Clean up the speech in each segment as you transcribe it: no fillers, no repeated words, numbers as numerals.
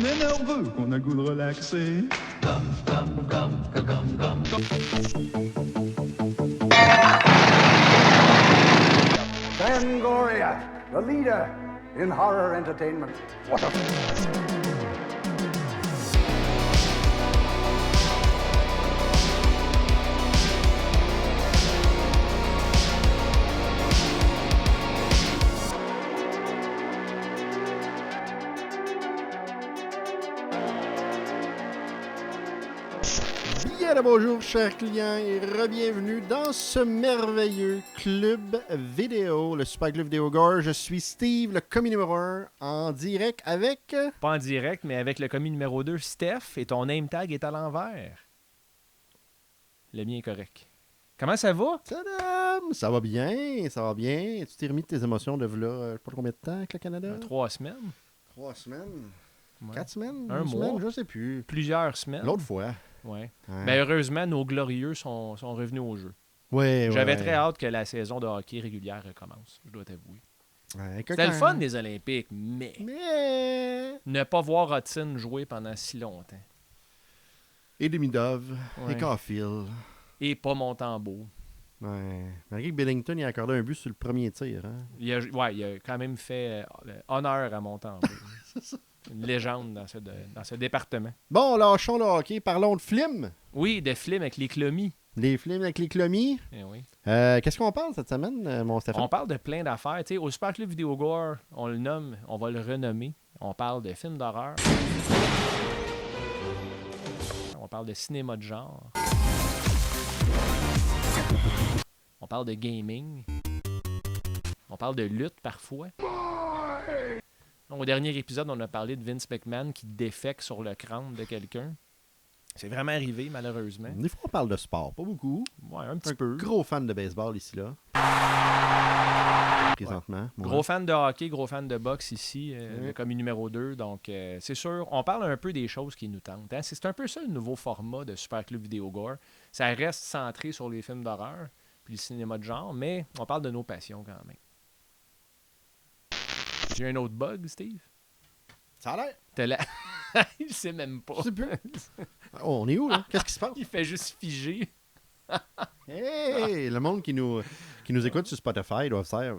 on est nerveux, qu'on a le goût de relaxer. Fangoria, the leader in horror entertainment. What a... Bien le bonjour chers clients et re-bienvenue dans ce merveilleux club vidéo, le Super Club Vidéo Gore. Je suis Steve, le commis numéro 1, en direct avec... Pas en direct, mais avec le commis numéro 2, Steph, et ton name tag est à l'envers. Le mien est correct. Comment ça va? Tadam! Ça va bien, ça va bien. Tu t'es remis de tes émotions de v'là, je sais pas combien de temps avec le Canada? 3 semaines. 3 semaines? Ouais. 4 semaines? Un Une mois. semaine? Je sais plus. Plusieurs semaines. L'autre fois. Ouais. Ouais. Ben, heureusement, nos glorieux sont revenus au jeu. Ouais, J'avais ouais. très hâte que la saison de hockey régulière recommence, je dois t'avouer. Ouais, C'était le fun des Olympiques, mais ne pas voir Hudson jouer pendant si longtemps. Et Demidov, Ouais. et Caulfield. Et pas Montembeault. Ouais. Malgré que Billington il a accordé un but sur le premier tir. Hein? Il a quand même fait honneur à Montembeault. C'est ça. Une légende dans ce département. Bon, lâchons le hockey. Parlons de film. Oui, des films avec les clomis. Les films avec les clomis. Eh oui. Qu'est-ce qu'on parle cette semaine, mon Stéphane? On parle de plein d'affaires. Tu sais, au Super Club Vidéo Gore, on le nomme, on va le renommer. On parle de films d'horreur. On parle de cinéma de genre. On parle de gaming. On parle de lutte parfois. Au dernier épisode, on a parlé de Vince McMahon qui défèque sur le crâne de quelqu'un. C'est vraiment arrivé, malheureusement. Des fois, on parle de sport. Pas beaucoup. Ouais, un petit peu. Gros fan de baseball ici, là. Présentement. Ouais. Gros fan de hockey, gros fan de boxe ici, le commis numéro 2. Donc, c'est sûr, on parle un peu des choses qui nous tentent. Hein? C'est un peu ça le nouveau format de Super Club Vidéo Gore. Ça reste centré sur les films d'horreur puis le cinéma de genre, mais on parle de nos passions quand même. J'ai un autre bug, Steve? Ça a l'air. T'as la... Il sait même pas. Je sais plus. Oh, on est où, là? Qu'est-ce qui se passe? Il fait juste figer. Hey! Le monde qui nous écoute sur Spotify doivent faire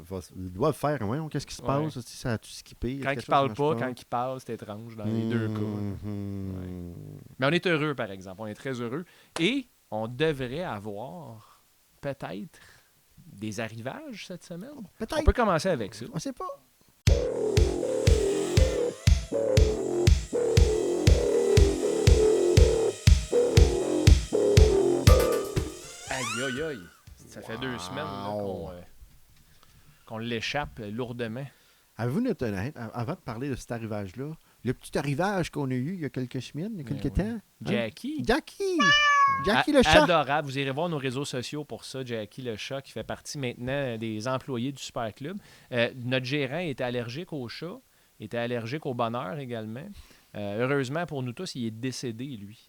ouais, qu'est-ce qui se passe? Ça a-tu skippé? Quand il parle pas, quand il parle, c'est étrange dans les deux cas. Ouais. Mais on est heureux, par exemple. On est très heureux. Et on devrait avoir peut-être des arrivages cette semaine. Peut-être. On peut commencer avec ça. On sait pas. Aïe, aïe, aïe. Ça fait 2 semaines là, qu'on l'échappe lourdement. Avez-vous noté, avant de parler de cet arrivage-là, le petit arrivage qu'on a eu il y a quelques semaines, il y a quelques temps? Jackie. Jackie! Jackie le chat! Adorable. Vous irez voir nos réseaux sociaux pour ça. Jackie le chat qui fait partie maintenant des employés du Super Club. Notre gérant était allergique au chat, était allergique au bonheur également. Heureusement pour nous tous, il est décédé, lui.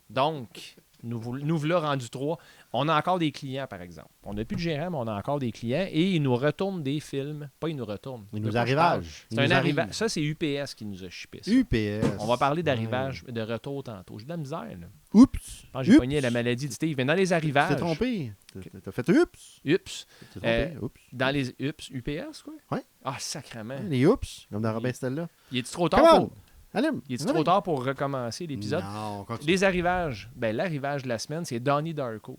Donc, nous voilà rendus 3. On a encore des clients, par exemple. On n'a plus de gérant, mais on a encore des clients. Et ils nous retournent des films. Pas ils nous retournent. Ils nous arrivagent. C'est un arrivage. Ça, c'est UPS qui nous a chippé ça. UPS. On va parler d'arrivage, de retour tantôt. J'ai de la misère, là. Oups! Je pense que j'ai pogné la maladie de Steve. Mais dans les Tu arrivages... t'es trompé. T'as fait oups! Ups. Tu t'es trompé. Oups. Dans les UPS, quoi? Ouais. Ah, sacrément. Les oups, comme dans Robin Stella. Il est-tu trop tard Come pour... on! Allume! Il est trop tard pour recommencer l'épisode? Non, continue. Les arrivages. Ben, l'arrivage de la semaine, c'est Donnie Darko,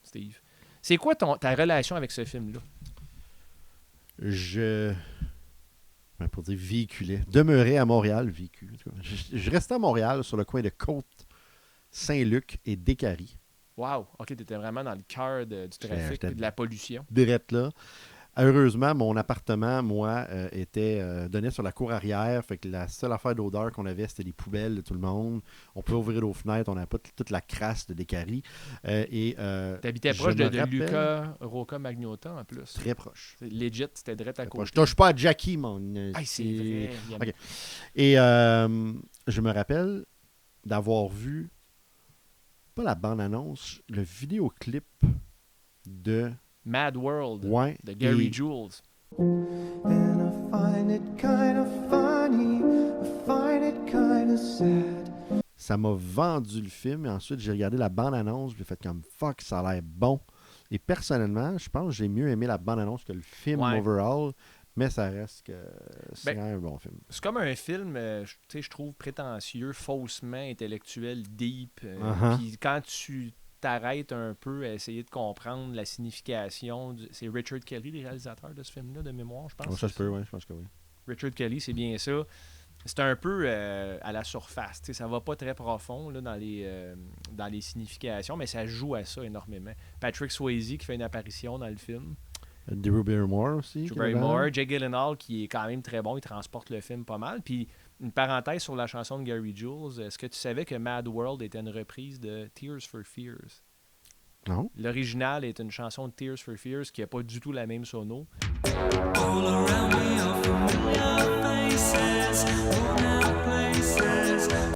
Steve. C'est quoi ta relation avec ce film-là? Pour dire véhiculais, demeurais à Montréal, véhicule. Je restais à Montréal sur le coin de Côte-Saint-Luc et Décarie. Wow! OK, t'étais vraiment dans le cœur du trafic J'étais et de la pollution. Direct là. Heureusement, mon appartement, moi, était donné sur la cour arrière. Fait que la seule affaire d'odeur qu'on avait, c'était les poubelles de tout le monde. On pouvait ouvrir nos fenêtres, on n'avait pas toute la crasse de Décarie. T'habitais je proche me de rappelle- Luca Rocca Magnotta, en plus. Très proche. C'est legit, c'était direct à Je côté. touche pas à Jackie, mon. Ah, c'est vrai. Il y a- Ok. Et je me rappelle d'avoir vu, pas la bande-annonce, le vidéoclip de... Mad World Ouais. de Gary et- Jules. And I find it kind of funny. I find it kind Ça m'a vendu le film. Et ensuite, j'ai regardé la bande-annonce. J'ai fait comme fuck, ça a l'air bon. Et personnellement, je pense que j'ai mieux aimé la bande-annonce que le film overall. Mais ça reste que c'est un bon film. C'est comme un film, je trouve prétentieux, faussement intellectuel, deep. Puis quand tu t'arrêtes un peu à essayer de comprendre la signification, c'est Richard Kelly, le réalisateur de ce film-là, de mémoire, je pense. Ça se peut, oui, je pense que oui. Richard Kelly, c'est bien ça. C'est un peu à la surface. Ça va pas très profond là, dans les significations, mais ça joue à ça énormément. Patrick Swayze qui fait une apparition dans le film. Drew Barrymore aussi. Drew Barrymore, Jake Gyllenhaal qui est quand même très bon, il transporte le film pas mal. Puis une parenthèse sur la chanson de Gary Jules, est-ce que tu savais que Mad World était une reprise de Tears for Fears? Non. L'original est une chanson de Tears for Fears qui n'a pas du tout la même sono.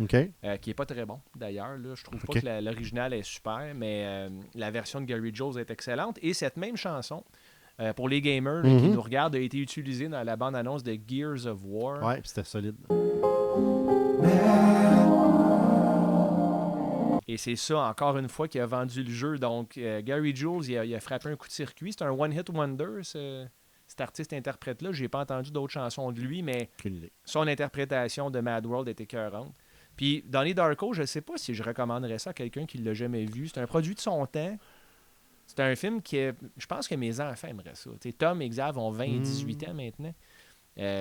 OK. Qui est pas très bon d'ailleurs. Là. Je trouve pas que l'original est super, mais la version de Gary Jules est excellente. Et cette même chanson, pour les gamers qui nous regardent, a été utilisée dans la bande-annonce de Gears of War. Ouais, puis c'était solide. Et c'est ça, encore une fois, qui a vendu le jeu. Donc, Gary Jules, il a frappé un coup de circuit. C'est un one-hit wonder, cet artiste-interprète-là. J'ai pas entendu d'autres chansons de lui, mais son interprétation de Mad World était écœurante. Puis, Donnie Darko, je sais pas si je recommanderais ça à quelqu'un qui l'a jamais vu. C'est un produit de son temps. C'est un film je pense que mes enfants aimeraient ça. T'sais, Tom et Xav ont 20 et 18 ans maintenant.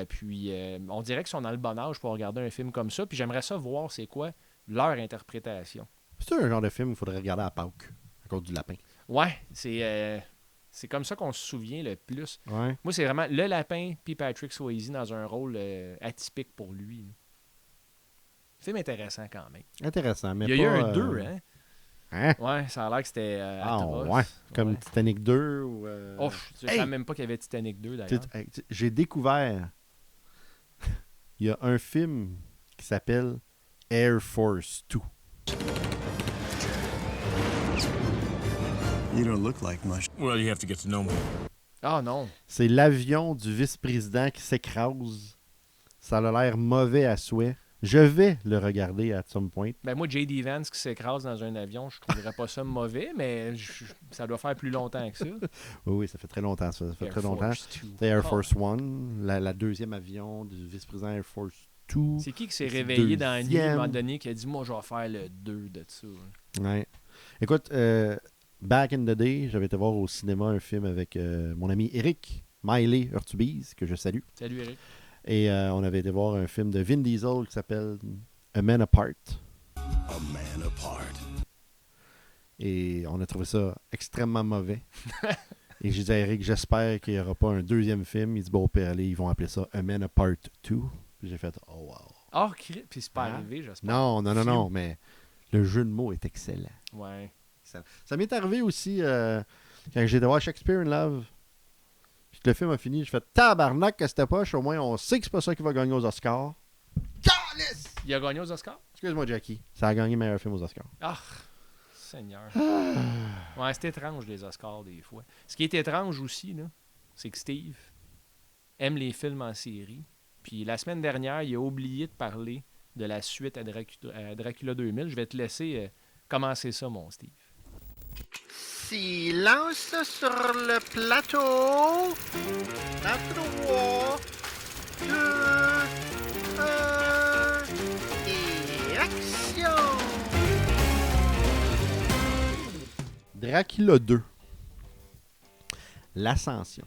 Puis, on dirait qu'ils sont dans le bon âge pour regarder un film comme ça. Puis, j'aimerais ça voir c'est quoi leur interprétation. C'est un genre de film qu'il faudrait regarder à Pâques, à cause du lapin. Ouais, c'est comme ça qu'on se souvient le plus. Ouais. Moi, c'est vraiment le lapin puis Patrick Swayze dans un rôle atypique pour lui. Film intéressant quand même. Intéressant, mais il y a eu un 2, hein? Hein? Ouais, ça a l'air que c'était atroce. Ouais, comme Titanic 2 ou... Je ne savais même pas qu'il y avait Titanic 2 d'ailleurs. J'ai découvert... il y a un film qui s'appelle Air Force 2. You don't look like much. Well, you have to get to know me. Ah non. C'est l'avion du vice-président qui s'écrase. Ça a l'air mauvais à souhait. Je vais le regarder à some point. Ben moi, J.D. Vance qui s'écrase dans un avion, je trouverais pas ça mauvais, mais ça doit faire plus longtemps que ça. Oui, ça fait très longtemps. Ça fait Air très longtemps. Force 2. C'est Air Force One, la deuxième avion du vice-président Air Force 2. C'est qui s'est réveillé dans la nuit à un moment donné qui a dit « Moi, je vais faire le 2 de ça. » Ouais. Écoute, back in the day, j'avais été voir au cinéma un film avec mon ami Eric Miley Urtubise, que je salue. Salut Eric. Et on avait été voir un film de Vin Diesel qui s'appelle A Man Apart. A Man Apart. Et on a trouvé ça extrêmement mauvais. Et j'ai dit à Eric, j'espère qu'il n'y aura pas un deuxième film. Il dit, bon, au pire, ils vont appeler ça A Man Apart 2. Puis j'ai fait, oh wow. Ah, puis c'est pas arrivé, j'espère. Non, mais le jeu de mots est excellent. Ouais. Ça m'est arrivé aussi quand j'ai été voir Shakespeare in Love. Puis que le film a fini, j'ai fait tabarnak que c'était poche. Au moins, on sait que c'est pas ça qui va gagner aux Oscars. Calice! Il a gagné aux Oscars? Excuse-moi, Jackie. Ça a gagné meilleur film aux Oscars. Ah, Seigneur. Ouais, c'est étrange, les Oscars, des fois. Ce qui est étrange aussi, là, c'est que Steve aime les films en série. Puis la semaine dernière, il a oublié de parler de la suite à Dracula 2000. Je vais te laisser commencer ça, mon Steve. Silence sur le plateau. À 3, 2, 1 et action. Dracula 2. L'Ascension.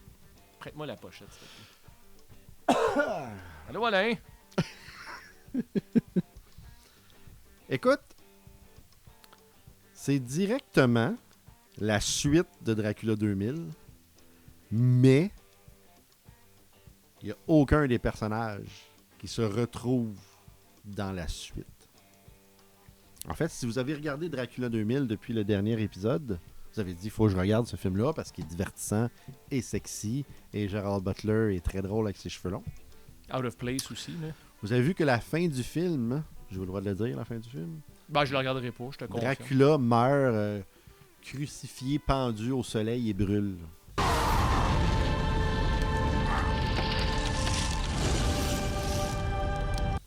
Prête-moi la pochette, s'il te plaît. Allô, Alain? Écoute, c'est directement la suite de Dracula 2000, mais il n'y a aucun des personnages qui se retrouve dans la suite. En fait, si vous avez regardé Dracula 2000 depuis le dernier épisode, vous avez dit, il faut que je regarde ce film-là parce qu'il est divertissant et sexy, et Gerald Butler est très drôle avec ses cheveux longs. Out of Place aussi, là. Vous avez vu que la fin du film, j'ai le droit de le dire, la fin du film? Ben, je le regarderai pas, je te confirme. Dracula meurt crucifié, pendu au soleil et brûle.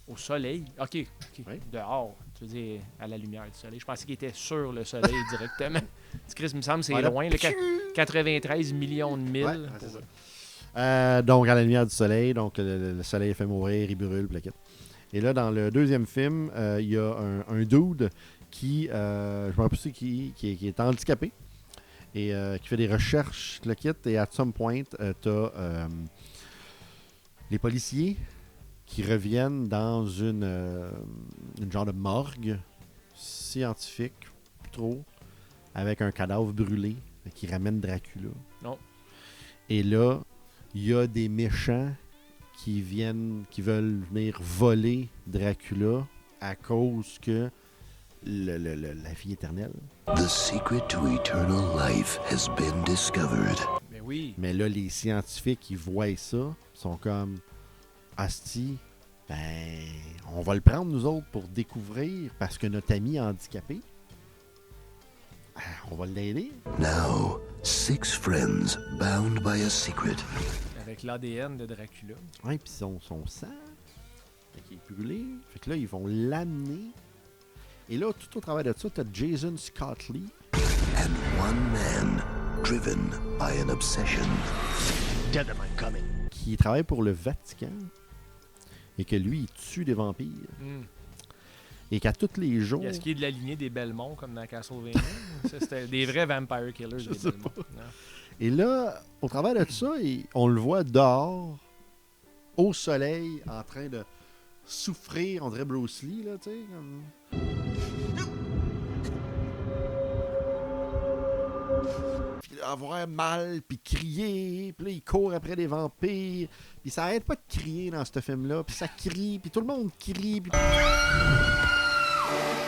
Au soleil. OK. Oui. Dehors. Tu veux dire, à la lumière du soleil. Je pensais qu'il était sur le soleil directement. Chris, il me semble que c'est Voilà. loin. Là, 93 millions de milles. Ouais, c'est ça. Donc, à la lumière du soleil, donc le soleil fait mourir, il brûle, plaquette. Et là, dans le deuxième film, il y a un dude qui, je me rappelle plus qui est handicapé et qui fait des recherches, le kit. Et à some point, t'as les policiers qui reviennent dans une genre de morgue scientifique, plus trop, avec un cadavre brûlé qui ramène Dracula. Non. Et là, il y a des méchants qui veulent venir voler Dracula à cause que la vie éternelle. The secret to eternal life has been discovered. Mais oui. Mais là, les scientifiques, ils voient ça, ils sont comme Asti, ben, on va le prendre nous autres pour découvrir parce que notre ami est handicapé. On va l'aider. Now, 6 friends bound by a secret. Avec l'ADN de Dracula. Ouais, puis son sang, fait qu'il est brûlé. Fait que là, ils vont l'amener. Et là, tout au travers de ça, t'as Jason Scott Lee. And one man driven by an obsession. Dead am I coming? Qui travaille pour le Vatican. Et que lui, il tue des vampires. Et qu'à tous les jours... Est-ce qu'il y a de la lignée des Belmont comme dans Castlevania? Ça, c'était des vrais vampire killers, Je des sais Belmont. pas. Non. Et là, au travers de ça, on le voit dehors, au soleil, en train de souffrir, on dirait Bruce Lee, là, tu sais. Comme... Puis avoir mal, puis crier, puis là, il court après des vampires, puis ça arrête pas de crier dans ce film-là, puis ça crie, puis tout le monde crie, puis...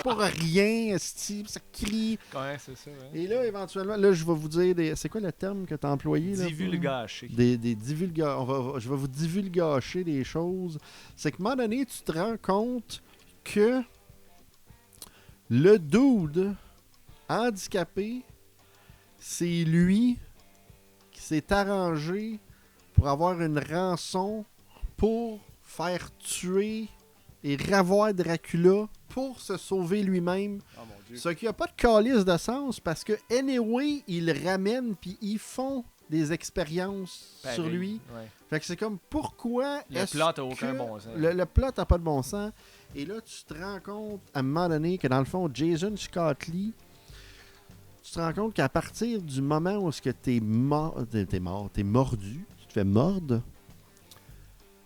Pour rien, esti, puis ça crie. Ouais, c'est ça. Hein? Et là, éventuellement, là, je vais vous dire, c'est quoi le terme que tu as employé? Là, Divulgaché. des je vais vous divulgacher des choses. C'est qu'à un moment donné, tu te rends compte que le dude handicapé, c'est lui qui s'est arrangé pour avoir une rançon pour faire tuer et ravoir Dracula pour se sauver lui-même. Oh mon Dieu. Ce qui n'a pas de calice de sens parce que, anyway, ils le ramènent puis ils font des expériences Pareil, sur lui. ouais. Fait que c'est comme pourquoi Le est-ce plot n'a aucun que bon sens. Le plot n'a pas de bon sens. Et là, tu te rends compte à un moment donné que dans le fond, Jason Scott Lee, tu te rends compte qu'à partir du moment où est-ce que t'es mordu, tu te fais mordre,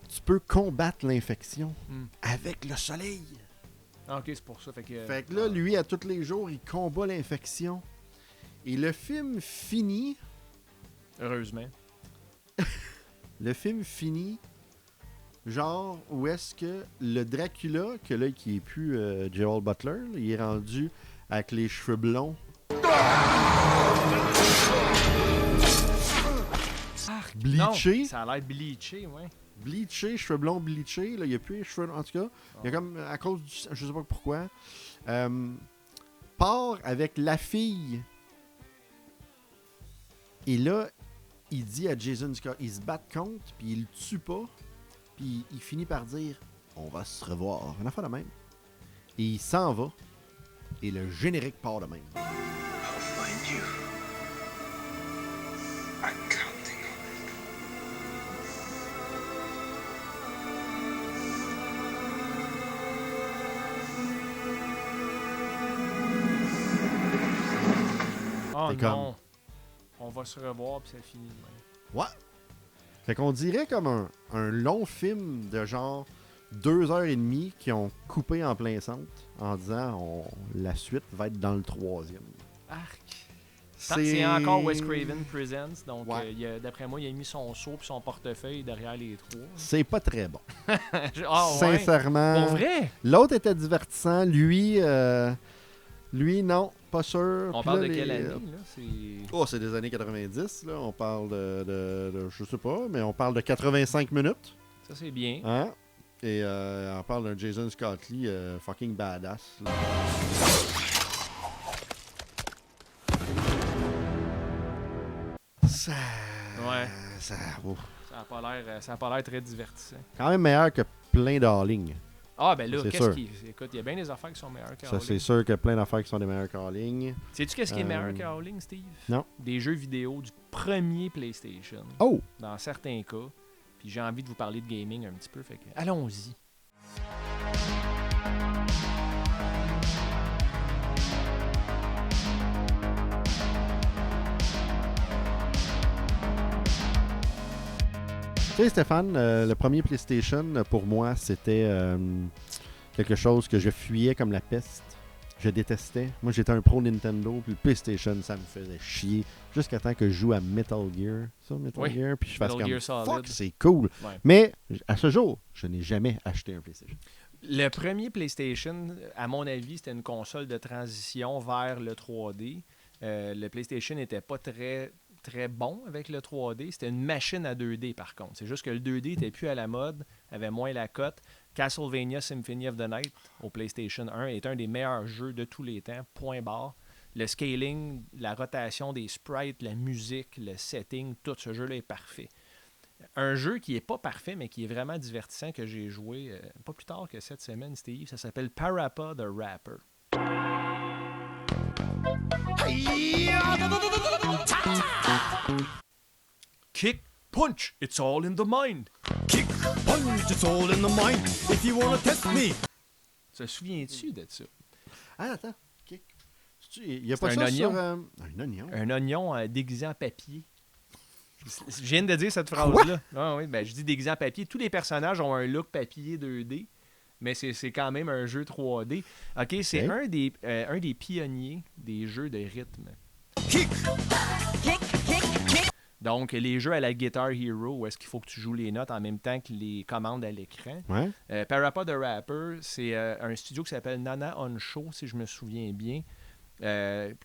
tu peux combattre l'infection avec le soleil. Ah, ok, c'est pour ça. Fait que là, lui, à tous les jours, il combat l'infection. Et le film finit. heureusement. Le film finit. Genre, où est-ce que le Dracula, que là, qui est plus Gerald Butler, là, il est rendu avec les cheveux blonds. Bleaché. Non, ça a l'air bleaché, ouais. Bleaché, cheveux blonds bleachés. Là, il n'y a plus les cheveux, en tout cas. Il y a comme, à cause du... Je sais pas pourquoi. Part avec la fille. Et là, il dit à Jason Scott, ils se battent contre, puis il le tue pas. Puis il finit par dire, on va se revoir. Une affaire de même. Et il s'en va. Et le générique part de même. I'll find you. I'm counting on it. Oh C'est non. On va se revoir, puis ça finit. Ouais. Ouais. Fait qu'on dirait comme un long film de genre 2h30 qui ont coupé en plein centre en disant la suite va être dans le 3e. Arc. C'est encore Wes Craven Presents, donc Ouais. d'après moi, il a mis son seau et son portefeuille derrière les trois. C'est pas très bon. Ah ouais? Sincèrement. Pour vrai? L'autre était divertissant. Lui, non, pas sûr. On Puis parle là, de quelle année, là? C'est... Oh, c'est des années 90, là. On parle de je sais pas, mais on parle de 85 minutes. Ça, c'est bien. Hein? Et on parle d'un Jason Scott Lee fucking badass. Là. Ça... Ouais. Ça... ouf. Ça a pas l'air très divertissant. Quand même meilleur que plein d'Harling. Ah, ben là, C'est qu'est-ce sûr. qui. Écoute, il y a bien des affaires qui sont meilleures Ça, qu'en c'est ligne. sûr qu'il y a plein d'affaires qui sont des meilleures qu'en ligne. Sais-tu qu'est-ce qui est meilleur qu'en ligne, Steve? Non. Des jeux vidéo du premier PlayStation. Oh! Dans certains cas. Puis j'ai envie de vous parler de gaming un petit peu. Fait que allons-y. Tu sais, Stéphane, le premier PlayStation, pour moi, c'était quelque chose que je fuyais comme la peste. Je détestais. Moi, j'étais un pro Nintendo, puis le PlayStation, ça me faisait chier. Jusqu'à temps que je joue à Metal Gear. Ça, Metal Oui. Gear, puis je fasse Metal comme Gear Solid. fuck, c'est cool. Ouais. Mais à ce jour, je n'ai jamais acheté un PlayStation. Le premier PlayStation, à mon avis, c'était une console de transition vers le 3D. Le PlayStation n'était pas très bon avec le 3D. C'était une machine à 2D, par contre. C'est juste que le 2D n'était plus à la mode, avait moins la cote. Castlevania Symphony of the Night au PlayStation 1 est un des meilleurs jeux de tous les temps, point barre. Le scaling, la rotation des sprites, la musique, le setting, tout ce jeu-là est parfait. Un jeu qui n'est pas parfait, mais qui est vraiment divertissant, que j'ai joué pas plus tard que cette semaine, Steve, ça s'appelle Parappa the Rapper. Kick, punch, it's all in the mind. Kick, punch, it's all in the mind. If you wanna test me. Te souviens-tu de ça? Ah, attends. Kick. Il n'y a C'est pas un ça oignon. sur... un oignon? Un oignon déguisé en papier. Je viens de dire cette phrase-là. Ah, oui, ben, je dis déguisé en papier. Tous les personnages ont un look papier 2D, mais c'est quand même un jeu 3D. OK, c'est un des pionniers des jeux de rythme. Kick. Donc, les jeux à la Guitar Hero, où est-ce qu'il faut que tu joues les notes en même temps que les commandes à l'écran. Ouais. Parappa the Rapper, c'est un studio qui s'appelle Nana Honsho, si je me souviens bien,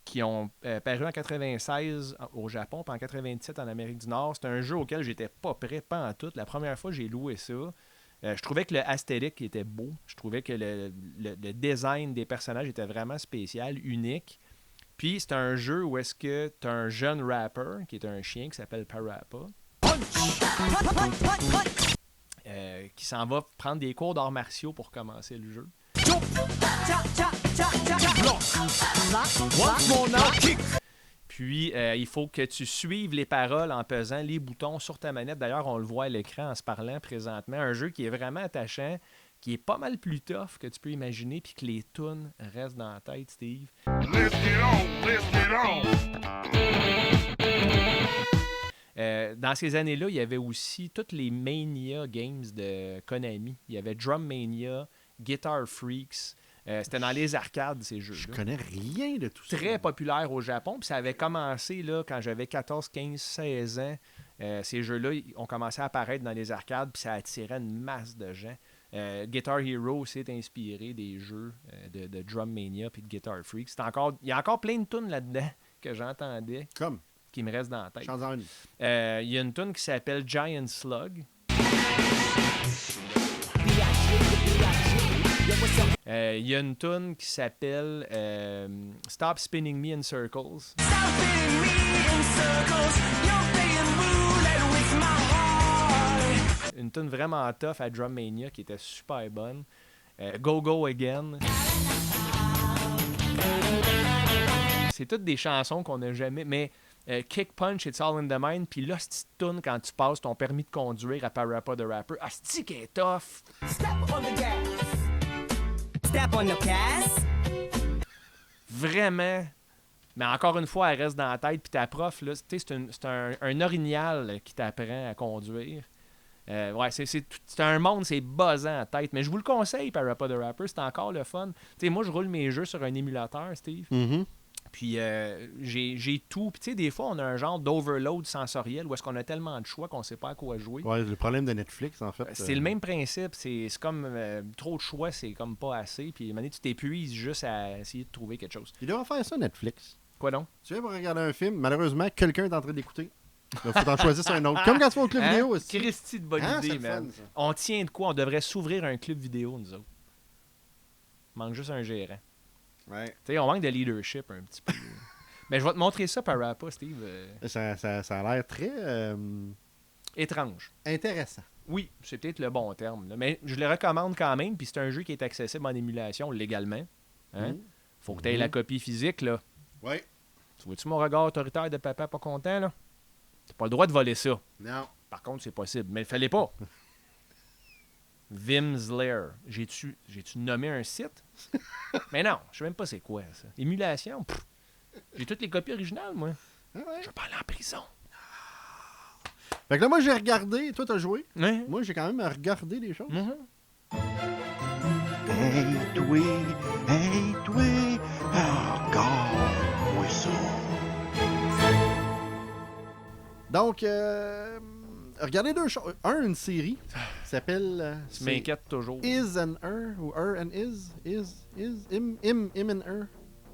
qui ont paru en 96 au Japon, puis en 97 en Amérique du Nord. C'est un jeu auquel j'étais pas prêt, pas en tout. La première fois que j'ai loué ça, je trouvais que le astérique était beau. Je trouvais que le design des personnages était vraiment spécial, unique. Puis c'est un jeu où est-ce que tu as un jeune rapper, qui est un chien qui s'appelle Parappa, qui s'en va prendre des cours d'arts martiaux pour commencer le jeu. Once more now, kick. Puis, il faut que tu suives les paroles en pesant les boutons sur ta manette. D'ailleurs, on le voit à l'écran en se parlant présentement. Un jeu qui est vraiment attachant, qui est pas mal plus tough que tu peux imaginer, puis que les tunes restent dans la tête, Steve. Let's get on! Dans ces années-là, il y avait aussi toutes les Mania Games de Konami. Il y avait Drum Mania, Guitar Freaks. C'était dans les arcades, ces jeux-là. Je connais rien de tout ça. Très populaire au Japon. Puis ça avait commencé là, quand j'avais 14, 15, 16 ans. Ces jeux-là ont commencé à apparaître dans les arcades, puis ça attirait une masse de gens. Guitar Hero s'est inspiré des jeux de Drum Mania puis de Guitar Freak. Il y a encore plein de tunes là-dedans que j'entendais, Comme, qui me restent dans la tête. chante-en une. Il y a une tune qui s'appelle Giant Slug. Il y a une tune qui s'appelle Stop Spinning Me in Circles. Une tune vraiment tough à Drum Mania qui était super bonne. Go Go Again. C'est toutes des chansons qu'on n'a jamais... Mais Kick Punch, It's All in the Mind. Puis là, cette tune quand tu passes ton permis de conduire à Parappa the Rapper. Ah, c'est qui est tough! Step on the gas. Step on the gas. Vraiment. Mais encore une fois, elle reste dans la tête. Puis ta prof, là, c'est un orignal qui t'apprend à conduire. Ouais, c'est un monde, c'est buzzant à tête. Mais je vous le conseille, Parappa the Rapper, c'est encore le fun. T'sais, moi, je roule mes jeux sur un émulateur, Steve. Mm-hmm. Puis j'ai tout. Puis tu sais, des fois, on a un genre d'overload sensoriel où est-ce qu'on a tellement de choix qu'on sait pas à quoi jouer. Ouais, le problème de Netflix, en fait. C'est le même principe. C'est comme trop de choix, c'est comme pas assez. Puis à un moment donné, tu t'épuises juste à essayer de trouver quelque chose. Il devrait faire ça, Netflix. Quoi donc? Tu viens pour regarder un film, malheureusement, quelqu'un est en train d'écouter. Il faut t'en choisir un autre. Comme quand tu vas au club vidéo aussi. Christy de bonne Hein, idée, c'est le man. fun, ça. On tient de quoi? On devrait s'ouvrir un club vidéo, nous autres. Il manque juste un gérant. Ouais. Tu sais, on manque de leadership un petit peu. Mais je vais te montrer ça, Parappa, Steve. Ça a l'air très Étrange. intéressant. Oui, c'est peut-être le bon terme. Là. Mais je le recommande quand même, puis c'est un jeu qui est accessible en émulation légalement. Hein? Faut que tu aies la copie physique, là. Ouais. Tu vois-tu mon regard autoritaire de papa pas content, là? T'as pas le droit de voler ça. Non. Par contre, c'est possible. Mais il fallait pas. Vim's Lair. J'ai-tu nommé un site? Mais non, je sais même pas c'est quoi, ça. Émulation? Pff. J'ai toutes les copies originales, moi. Ah ouais. Je vais pas aller en prison. Fait que là, moi, j'ai regardé. Toi, t'as joué. Hein? Moi, j'ai quand même regardé des choses. Hey, toi, regarde, whistle. Donc, regardez deux choses. Une série qui s'appelle... Tu m'inquiètes toujours. Is and Her, ou Her and Is, Im and Her.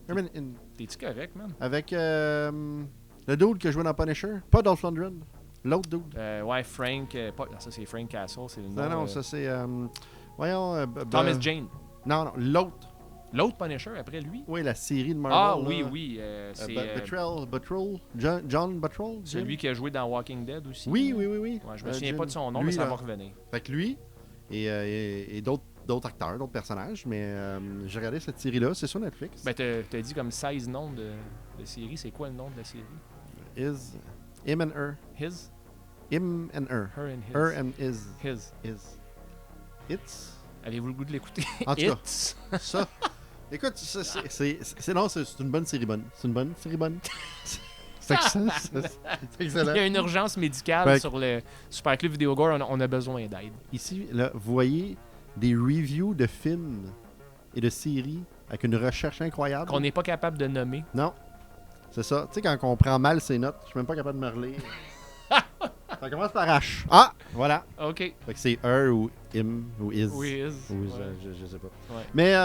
Him and In. T'es-tu correct, man? Avec le dude qui a joué dans Punisher. Pas Dolph Lundgren. L'autre dude. Ouais, Frank... non, ça, c'est Frank Castle. C'est le nom, Non, ça c'est... voyons... Thomas Jane. Non, l'autre. L'autre Punisher, après lui? Oui, la série de Marvel. Ah, là. oui. C'est Buttrell. John Buttrell. celui qui a joué dans Walking Dead aussi. Oui. Ouais, je me souviens pas de son nom, mais ça va revenir. Fait que lui et d'autres acteurs, d'autres personnages. Mais j'ai regardé cette série-là. C'est sur Netflix. Ben, t'as dit comme 16 noms de série. C'est quoi le nom de la série? Is... Him and Her. His? Him and Her. Her and his. Her and Is. His. Is. It's... Avez-vous le goût de l'écouter? En tout cas. It's. Ça... Écoute, c'est une bonne série bonne. C'est une bonne série bonne. C'est excellent. Il y a une urgence médicale Fait que- sur le Super Club Vidéo Gore. On a besoin d'aide. Ici, là, vous voyez des reviews de films et de séries avec une recherche incroyable. Qu'on n'est pas capable de nommer. Non. C'est ça. Tu sais, quand on prend mal ses notes, je suis même pas capable de me relire. Ça commence par H. Ah! Voilà. OK. Fait que c'est her ou him ou is. Oui, is. Ou is, Ouais. je sais pas. Ouais. Mais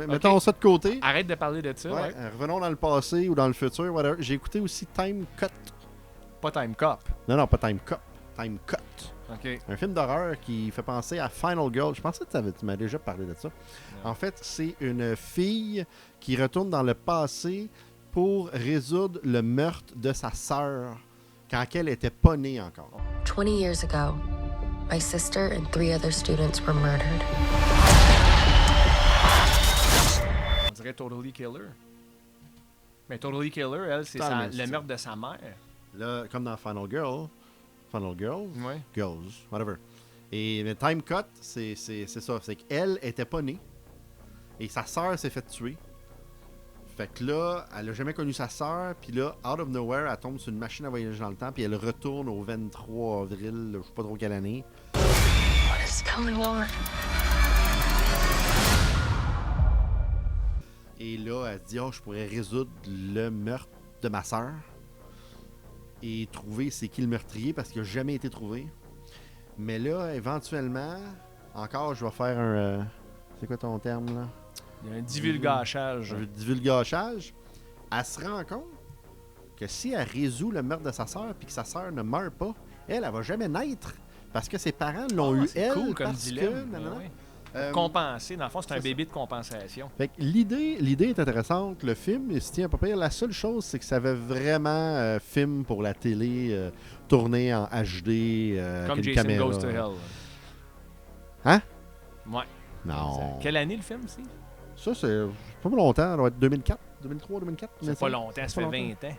mettons ça de côté. Arrête de parler de ça. Ouais, Ouais. revenons dans le passé ou dans le futur. Whatever. J'ai écouté aussi Time Cut. Pas Time Cop. Non, pas Time Cut. Time Cut. OK. Un film d'horreur qui fait penser à Final Girl. Je pensais que tu m'as déjà parlé de ça. En fait, c'est une fille qui retourne dans le passé pour résoudre le meurtre de sa sœur quand elle était pas née encore. 20 years ago, my sister and 3 other students were murdered. On dirait Totally Killer. Mais Totally Killer, elle, c'est le meurtre de sa mère. Là, comme dans Final Girls, Ouais. Girls, whatever. Et le Time Cut, c'est ça. C'est qu'elle était pas née et sa sœur s'est fait tuer. Fait que là, elle a jamais connu sa sœur, puis là, out of nowhere, elle tombe sur une machine à voyager dans le temps, puis elle retourne au 23 avril, je sais pas trop quelle année. What is going on? Et là, elle se dit, je pourrais résoudre le meurtre de ma sœur et trouver c'est qui le meurtrier parce qu'il n'a jamais été trouvé. Mais là, éventuellement, encore, je vais faire un... c'est quoi ton terme, là? Il y a un divulgachage. Un divulgachage. Elle se rend compte que si elle résout le meurtre de sa sœur puis que sa sœur ne meurt pas, elle va jamais naître parce que ses parents l'ont eu C'est elle cool comme parce dilemme. que... nanana. Ouais. Compenser. Dans le fond, c'est un c'est bébé de compensation. Fait que l'idée est intéressante. Le film, il se tient à peu près. La seule chose, c'est que ça avait vraiment film pour la télé, tourné en HD. Comme avec une Jason caméra. Goes to Hell. Hein? Ouais. Non. Quelle année le film, c'est? Ça, c'est pas longtemps. Ça doit être 2004, 2003, 2004. C'est pas longtemps, ça fait pas 20 ans.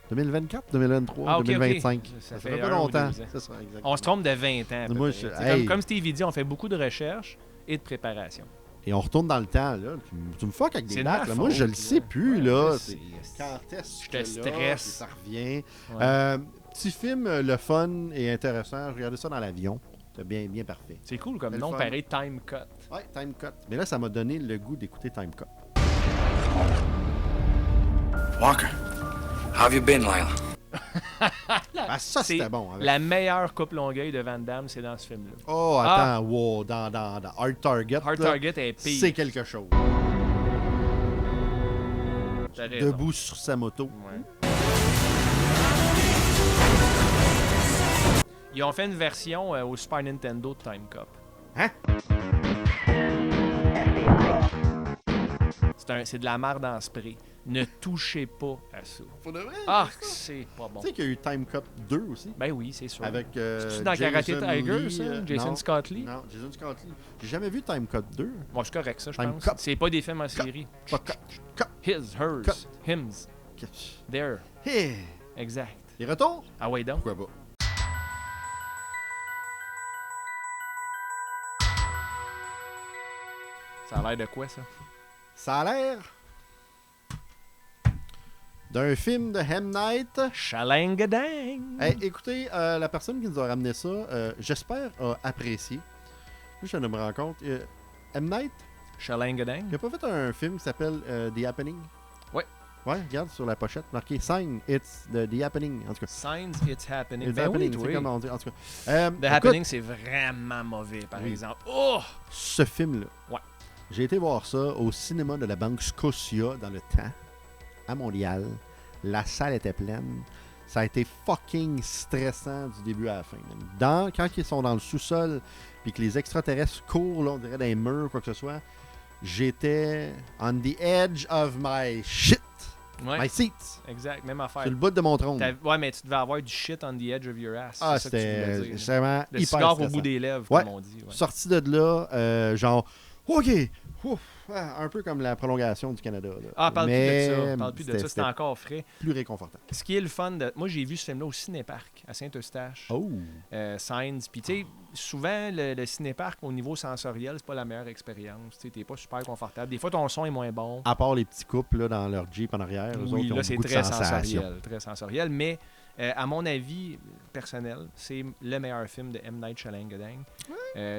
2024, 2023, Ah, ok, 2025. ok. Ça fait fait pas un ou longtemps. 2 ans. C'est ça, exactement. On se trompe de 20 ans. à peu Moi, près. je- C'est hey. comme Stevie dit, on fait beaucoup de recherche et de préparation. Et on retourne dans le temps, là. Tu me fuck avec C'est des de dates, ma là. Moi, faute, je le là. sais plus, Ouais, là. je C'est- sais. Quand est-ce Je te que là, stresse. puis ça revient. Ouais. Petit film, le fun et intéressant. Je regardais ça dans l'avion. C'était bien parfait. C'est cool comme C'est le nom, fun. pareil, Time Cut. Ouais, Time Cut. Mais là, ça m'a donné le goût d'écouter Time Cut. Walker, how have you been, Lila? Ah, ça, C'est c'était bon. Avec... la meilleure coupe Longueuil de Van Damme, c'est dans ce film-là. Oh, attends, wow, dans Hard Target. Hard là, Target est pire. c'est quelque chose. T'as raison. Debout sur sa moto. Ouais. Ils ont fait une version au Super Nintendo de Time Cop. Hein? c'est de la merde en spray. Ne touchez pas à ça. Pour de vrai? Ah, c'est pas bon. Tu sais qu'il y a eu Time Cop 2 aussi? Ben oui, c'est sûr. Avec C'est-tu dans Karate Tiger, ça? Jason non, Scott Lee? Non, Jason Scott Lee. J'ai jamais vu Time Cop 2. Bon, c'est correct, ça, je Time pense. Cop. C'est pas des films en série. Pas Cop. His, hers, Cop. hims, there. Hey! Exact. Les retours? Ah ouais, donc. Pourquoi pas? Ça a l'air de quoi, ça? Ça a l'air d'un film de M. Night. Chalangadang! Hey, écoutez, la personne qui nous a ramené ça, j'espère, a apprécié. Là, je viens de me rendre compte. M. Night, Chalangadang? il a pas fait un film qui s'appelle The Happening? Ouais. Ouais, regarde sur la pochette, marqué Sign, It's The Happening. En tout cas, Signs, It's Happening. It's Ben Happening, oui, c'est oui. comme on dit. En tout cas, The Happening, c'est vraiment mauvais, par Oui. exemple. Oh! ce film-là, Ouais. j'ai été voir ça au cinéma de la Banque Scotia dans le temps, à Montréal. La salle était pleine. Ça a été fucking stressant du début à la fin. Quand ils sont dans le sous-sol puis que les extraterrestres courent, là, on dirait dans les murs, quoi que ce soit, j'étais on the edge of my shit. Ouais. My seat. Exact, même affaire. Sur le bout de mon trône. Ouais, mais tu devais avoir du shit on the edge of your ass. Ah, c'est ça que tu voulais c'était dire. vraiment Le hyper cigare au stressant. bout des lèvres, Ouais. comme on dit. Ouais. Sorti de là, genre, OK, ouf, un peu comme la prolongation du Canada. Là. Ah, parle plus de Mais ça. Parle plus de ça, c'est encore frais. plus réconfortant. Ce qui est le fun, moi j'ai vu ce film-là au Cinéparc à Saint-Eustache. Oh! Signs. Puis tu sais, souvent le Cinéparc au niveau sensoriel, c'est pas la meilleure expérience. Tu sais, t'es pas super confortable. Des fois ton son est moins bon. À part les petits couples là, dans leur Jeep en arrière, eux autres, Oui, ils ont là c'est beaucoup de très sensations. sensoriel. Très sensoriel. Mais à mon avis personnel, c'est le meilleur film de M. Night Shyamalan.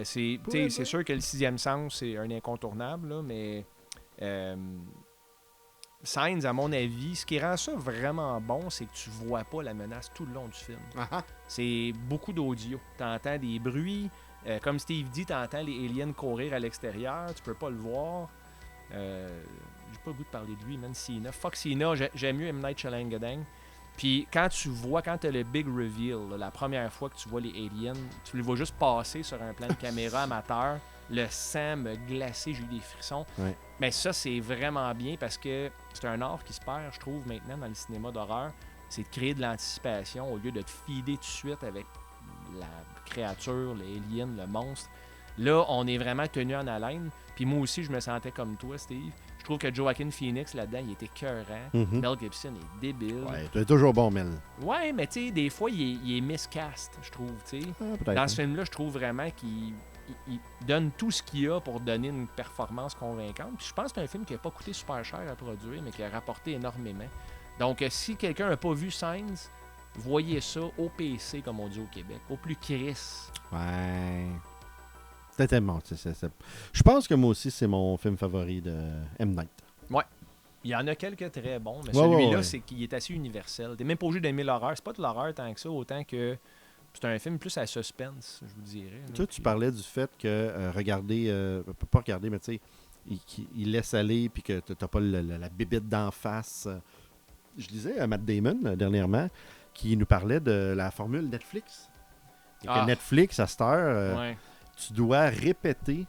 C'est sûr que le sixième sens, c'est un incontournable, là, mais Signs, à mon avis, ce qui rend ça vraiment bon, c'est que tu vois pas la menace tout le long du film. Ah-ha. C'est beaucoup d'audio. Tu entends des bruits. Comme Steve dit, tu entends les aliens courir à l'extérieur. Tu peux pas le voir. J'ai pas le goût de parler de lui, man. Cena. Fuck Cena. J'aime mieux M. Night Shyamalan. Puis quand tu as le big reveal, là, la première fois que tu vois les aliens, tu les vois juste passer sur un plan de caméra amateur. Le sang me glaçait, j'ai eu des frissons. Ouais. Mais ça, c'est vraiment bien parce que c'est un art qui se perd, je trouve, maintenant dans le cinéma d'horreur. C'est de créer de l'anticipation au lieu de te feeder tout de suite avec la créature, l'alien, le monstre. Là, on est vraiment tenu en haleine. Puis moi aussi, je me sentais comme toi, Steve. Je trouve que Joaquin Phoenix, là-dedans, il était écœurant. Mhm. Mel Gibson est débile. Ouais, tu es toujours bon, Mel. Ouais, mais tu sais, des fois, il est miscast, je trouve, tu sais. Ah, peut-être. Dans ce film-là, je trouve vraiment qu'il il donne tout ce qu'il a pour donner une performance convaincante. Puis je pense que c'est un film qui n'a pas coûté super cher à produire, mais qui a rapporté énormément. Donc, si quelqu'un n'a pas vu Signs, voyez ça au PC, comme on dit au Québec, au plus Chris. Ouais. C'était tellement. Je pense que moi aussi, c'est mon film favori de M. Night. Ouais. Il y en a quelques très bons, mais Ouais, celui-là, ouais. c'est qu'il est assez universel. T'es même pas obligé d'aimer l'horreur. C'est pas de l'horreur tant que ça, autant que c'est un film plus à suspense, je vous dirais. Là. Tu sais, tu parlais du fait que regarder, pas regarder, mais tu sais, il laisse aller puis que t'as pas la bébite d'en face. Je lisais Matt Damon dernièrement qui nous parlait de la formule Netflix. Et que Netflix, à cette heure, Ouais. tu dois répéter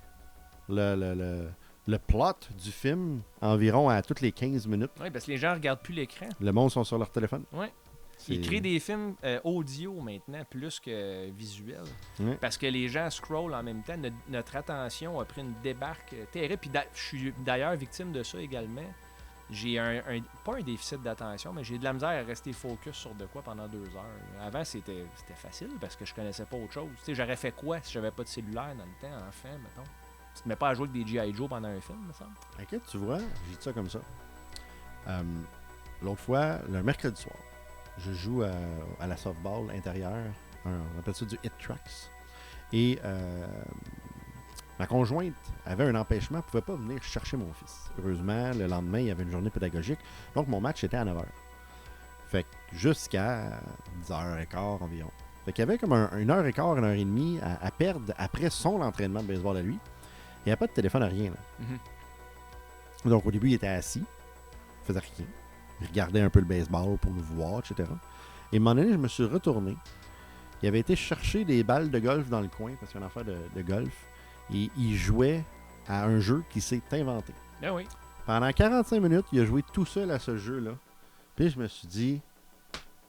le plot du film environ à toutes les 15 minutes. Oui, parce que les gens regardent plus l'écran. Le monde sont sur leur téléphone. Ouais. C'est- Ils créent des films audio maintenant, plus que visuels. Ouais. Parce que les gens scrollent en même temps. Notre attention a pris une débarque terrible. Puis je suis d'ailleurs victime de ça également. J'ai pas un déficit d'attention, mais j'ai de la misère à rester focus sur de quoi pendant 2 heures. Avant, c'était facile parce que je connaissais pas autre chose. Tu sais, j'aurais fait quoi si j'avais pas de cellulaire dans le temps, enfant, mettons? Tu te mets pas à jouer avec des G.I. Joe pendant un film, me semble? Ok, tu vois, j'ai dit ça comme ça. L'autre fois, le mercredi soir, je joue à la softball intérieure. On appelle ça du hit tracks. Et ma conjointe avait un empêchement, elle ne pouvait pas venir chercher mon fils. Heureusement, le lendemain, il y avait une journée pédagogique. Donc, mon match était à 9h. Fait que jusqu'à 10h15 environ. Fait qu'il y avait comme 1h15, 1h30 à perdre après son entraînement de baseball à lui. Il n'y avait pas de téléphone à rien. Là. Mm-hmm. Donc, au début, il était assis. Il faisait rien. Il regardait un peu le baseball pour nous voir, etc. Et à un moment donné, je me suis retourné. Il avait été chercher des balles de golf dans le coin, parce qu'il y a une affaire de golf. Et il jouait à un jeu qui s'est inventé. Ben oui. Pendant 45 minutes, il a joué tout seul à ce jeu-là. Puis je me suis dit,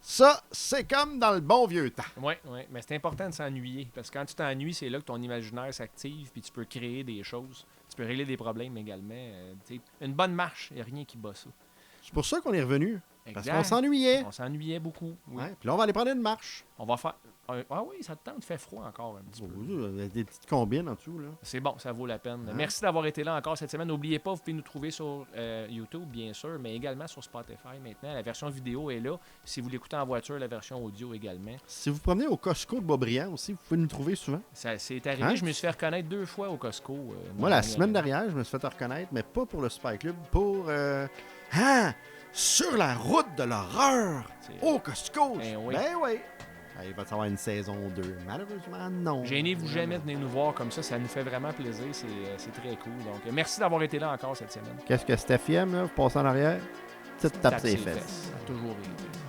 ça, c'est comme dans le bon vieux temps. Oui, mais c'est important de s'ennuyer. Parce que quand tu t'ennuies, c'est là que ton imaginaire s'active, puis tu peux créer des choses. Tu peux régler des problèmes également. Une bonne marche, il n'y a rien qui bat ça. C'est pour ça qu'on est revenu. Parce Exact. qu'on s'ennuyait. On s'ennuyait beaucoup. Oui. Ouais, puis là, on va aller prendre une marche. On va faire... Ah oui, ça te tente, fait froid encore un petit peu. Il y a des petites combines en dessous. Là. C'est bon, ça vaut la peine. Hein? Merci d'avoir été là encore cette semaine. N'oubliez pas, vous pouvez nous trouver sur YouTube, bien sûr, mais également sur Spotify maintenant. La version vidéo est là. Si vous l'écoutez en voiture, la version audio également. Si vous promenez au Costco de Boisbriand aussi, vous pouvez nous trouver souvent. Ça c'est arrivé. Hein? Je me suis fait reconnaître 2 fois au Costco. Moi, la semaine dernière, je me suis fait reconnaître, mais pas pour le Spy Club, pour... sur la route de l'horreur au Costco. Ben oui. Ben oui. Il va y avoir une saison 2. Malheureusement, non. Gênez-vous jamais de venir nous voir comme ça nous fait vraiment plaisir. C'est très cool. Donc, merci d'avoir été là encore cette semaine. Qu'est-ce que Steph aime, là? Vous passez en arrière? Petite tape Tape ses ses fesses. Ça a toujours été.